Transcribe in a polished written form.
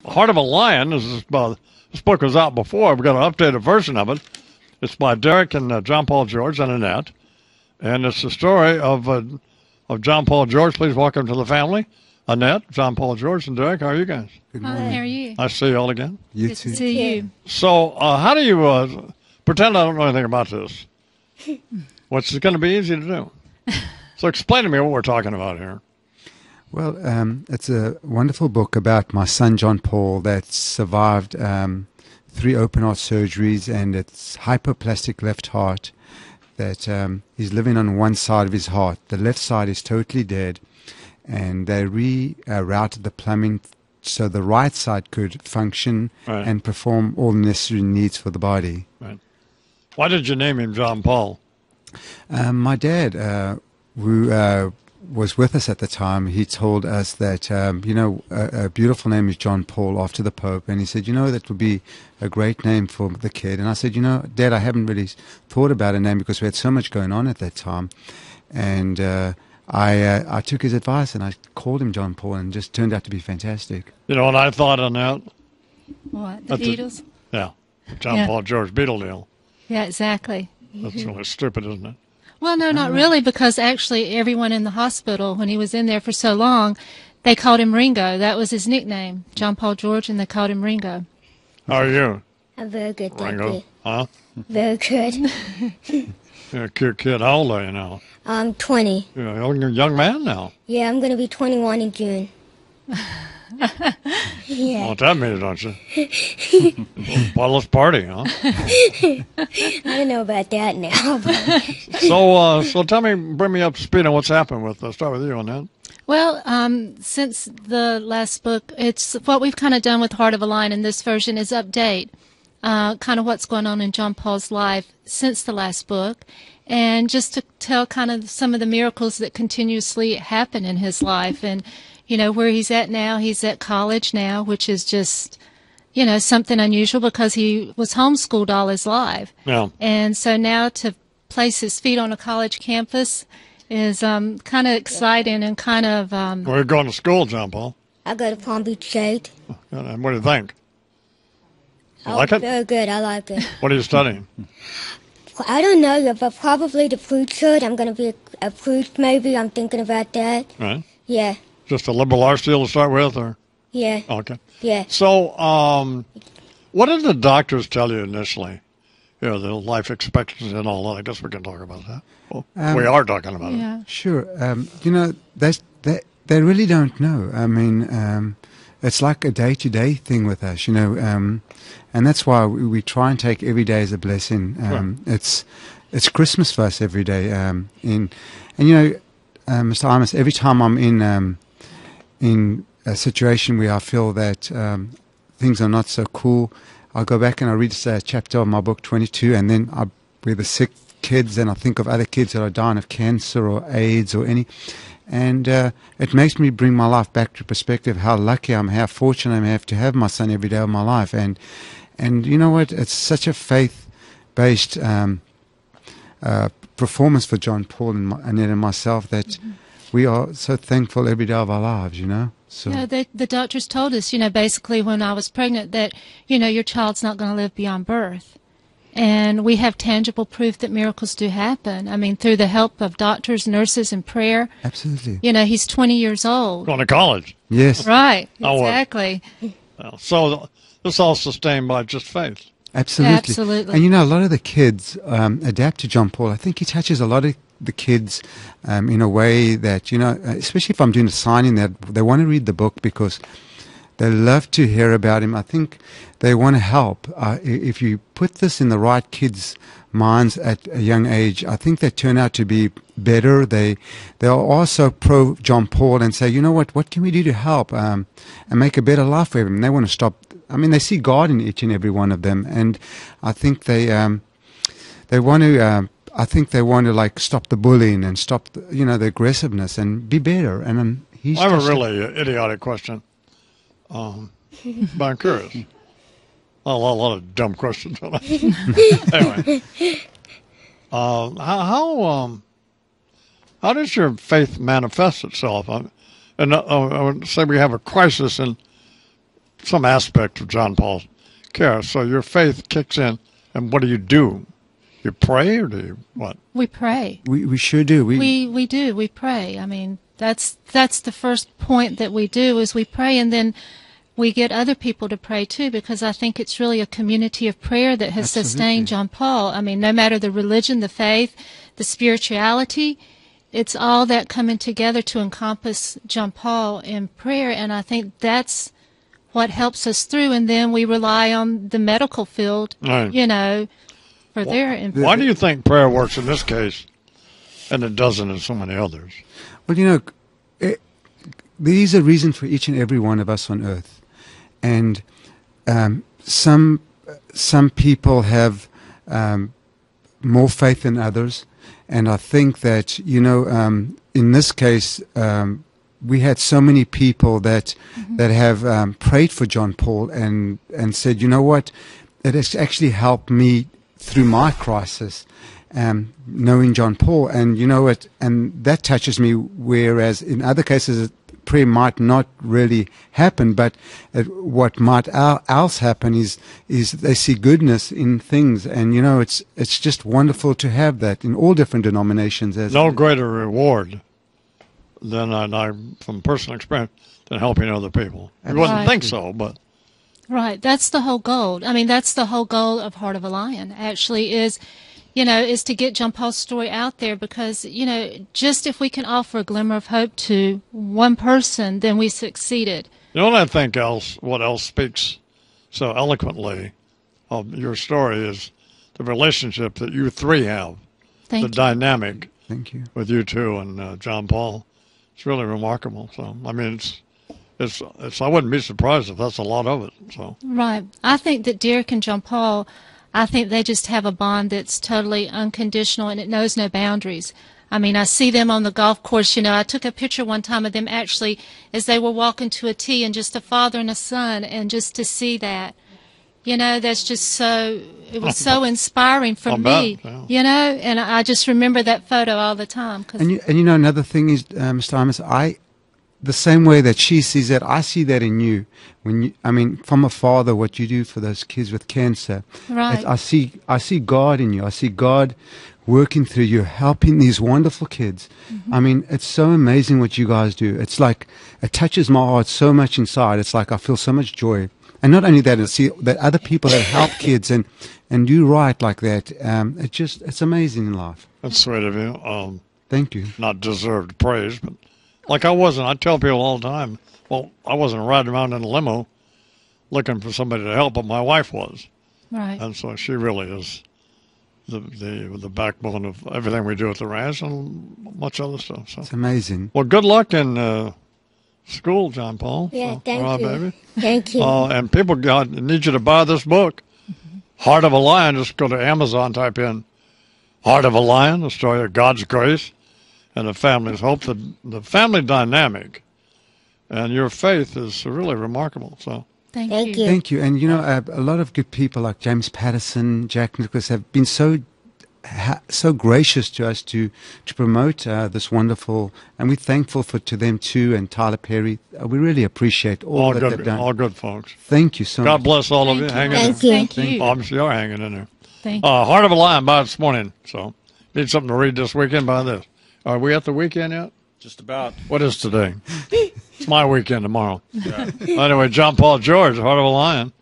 Heart of a Lion this book was out before. We've got an updated version of it. It's by Derek and John Paul George and Annette, and it's the story of John Paul George. Please welcome to the family, Annette, John Paul George, and Derek. How are you guys? Good morning. How are you? Nice to see you all again. You Good too. to see you. So, how do you pretend I don't know anything about this? What's going to be easy to do? So, explain to me what we're talking about here. Well, it's a wonderful book about my son John Paul that survived 3 open heart surgeries, and it's hypoplastic left heart that he's living on one side of his heart. The left side is totally dead, and they rerouted the plumbing so the right side could function and perform all the necessary needs for the body. Right. Why did you name him John Paul? My dad, who was with us at the time, he told us that, a beautiful name is John Paul after the Pope. And he said, that would be a great name for the kid. And I said, Dad, I haven't really thought about a name because we had so much going on at that time. And I took his advice and I called him John Paul, and just turned out to be fantastic. You know what I thought on that? What, the Beatles? John Paul George Beatle deal. Yeah, exactly. That's really stupid, isn't it? Well, no, not really, because actually everyone in the hospital, when he was in there for so long, they called him Ringo. That was his nickname, John Paul George, and they called him Ringo. How are you? I'm very good, thank Ringo? you. Huh? Very good. You're a cute kid. How old are you now? I'm 20. You're a young man now. Yeah, I'm going to be 21 in June. Yeah. What that means, don't you? Well, let's party, huh? I don't know about that now. But So tell me, bring me up to speed on what's happened with. I'll start with you on that. Well, since the last book, it's what we've kind of done with Heart of a Lion in this version is update kind of what's going on in John Paul's life since the last book, and just to tell kind of some of the miracles that continuously happen in his life. And where he's at now, he's at college now, which is just, something unusual because he was homeschooled all his life. Yeah. And so now to place his feet on a college campus is kind of exciting and kind of... Where are you going to school, John Paul? I go to Palm Beach State. And what do you think? You like it? Very good, I like it. What are you studying? I don't know yet, but probably the priesthood. I'm going to be a priest, maybe. I'm thinking about that. Right. Yeah. Just a liberal arts deal to start with, or? Yeah. Okay. Yeah. So, what did the doctors tell you initially? The life expectancy and all that. I guess we can talk about that. Well, we are talking about it. Sure. They really don't know. I mean, it's like a day-to-day thing with us, and that's why we try and take every day as a blessing. It's Christmas for us every day. Mr. Imus, every time I'm in a situation where I feel that things are not so cool, I'll go back and I read a chapter of my book 22, and then with the sick kids, and I think of other kids that are dying of cancer or AIDS or any, and it makes me bring my life back to perspective, how lucky I am, how fortunate I am to have my son every day of my life. And you know what, it's such a faith-based performance for John Paul and Annette and myself that we are so thankful every day of our lives, So. Yeah, the doctors told us, basically when I was pregnant that, your child's not going to live beyond birth. And we have tangible proof that miracles do happen. I mean, through the help of doctors, nurses, and prayer. Absolutely. He's 20 years old. Going to college. Yes. Right, Oh, exactly. So this all sustained by just faith. Absolutely. Absolutely. And a lot of the kids adapt to John Paul. I think he touches a lot of the kids in a way that, especially if I'm doing a signing, that they want to read the book because they love to hear about him. I think they want to help. If you put this in the right kids' minds at a young age, I think they turn out to be better. They are also pro John Paul and say, what can we do to help and make a better life for him? And they want to stop. I mean, they see God in each and every one of them, and I think they want to. I think they want to stop the bullying and stop the aggressiveness and be better. And he's. I have a really idiotic question. But I'm curious. A lot of dumb questions. Anyway, how does your faith manifest itself? And I would say we have a crisis in some aspect of John Paul's care. So your faith kicks in, and what do? You pray, or do you what? We pray. We sure do. We do. We pray. I mean, that's the first point that we do is we pray, and then we get other people to pray too, because I think it's really a community of prayer that has sustained John Paul. I mean, no matter the religion, the faith, the spirituality, it's all that coming together to encompass John Paul in prayer, and I think that's what helps us through. And then we rely on the medical field, Right. For their input. Why do you think prayer works in this case, and it doesn't in so many others? Well, there is a reason for each and every one of us on earth. And some people have more faith than others, and I think that in this case we had so many people that have prayed for John Paul and said, you know what, it has actually helped me through my crisis, knowing John Paul, and and that touches me. Whereas in other cases, prayer might not really happen, but what might else happen is they see goodness in things, and it's just wonderful to have that in all different denominations. No greater reward than I from personal experience than helping other people. You wouldn't think so, but. Right, that's the whole goal. I mean, that's the whole goal of Heart of a Lion, actually, is to get John Paul's story out there, because, just if we can offer a glimmer of hope to one person, then we succeeded. What I think what else speaks so eloquently of your story is the relationship that you three have, Thank the you. dynamic Thank you. with you two and John Paul. It's really remarkable. So, I mean, I wouldn't be surprised if that's a lot of it. So Right. I think that Derek and John Paul, I think they just have a bond that's totally unconditional, and it knows no boundaries. I mean, I see them on the golf course. I took a picture one time of them actually as they were walking to a tee, and just a father and a son, and just to see that, that's just it was so inspiring for me, and I just remember that photo all the time. And another thing is, Mr. Imus, the same way that she sees that, I see that in you. From a father, what you do for those kids with cancer. Right. I see God in you. I see God working through you, helping these wonderful kids. Mm-hmm. It's so amazing what you guys do. It's like, it touches my heart so much inside. It's like I feel so much joy. And not only that, I see that other people that help kids and do right like that. It's amazing in life. that's sweet of you. Thank you. Not deserved praise, but like I tell people all the time, well, I wasn't riding around in a limo looking for somebody to help, but my wife was. Right. And so she really is the backbone of everything we do at the ranch and much other stuff. So it's amazing. Well, good luck in school, John Paul. Yeah, So, thank all right, you. baby. Thank you. And people need you to buy this book, Heart of a Lion. Just go to Amazon, type in Heart of a Lion, the story of God's grace and the family's hope. The family dynamic and your faith is really remarkable. So Thank Thank you. you. Thank you. And a lot of good people like James Patterson, Jack Nicholas have been so gracious to us to promote this wonderful, and we're thankful to them too, and Tyler Perry. We really appreciate all that they've done. All good folks. Thank you so much. God bless all of you. Hang in there. Thank you. Thank you. Obviously, you're hanging in there. Thank you. Heart of a Lion, buy it this morning. So, need something to read this weekend, buy this. Are we at the weekend yet? Just about. What is today? It's my weekend tomorrow. Anyway, John Paul George, Heart of a Lion.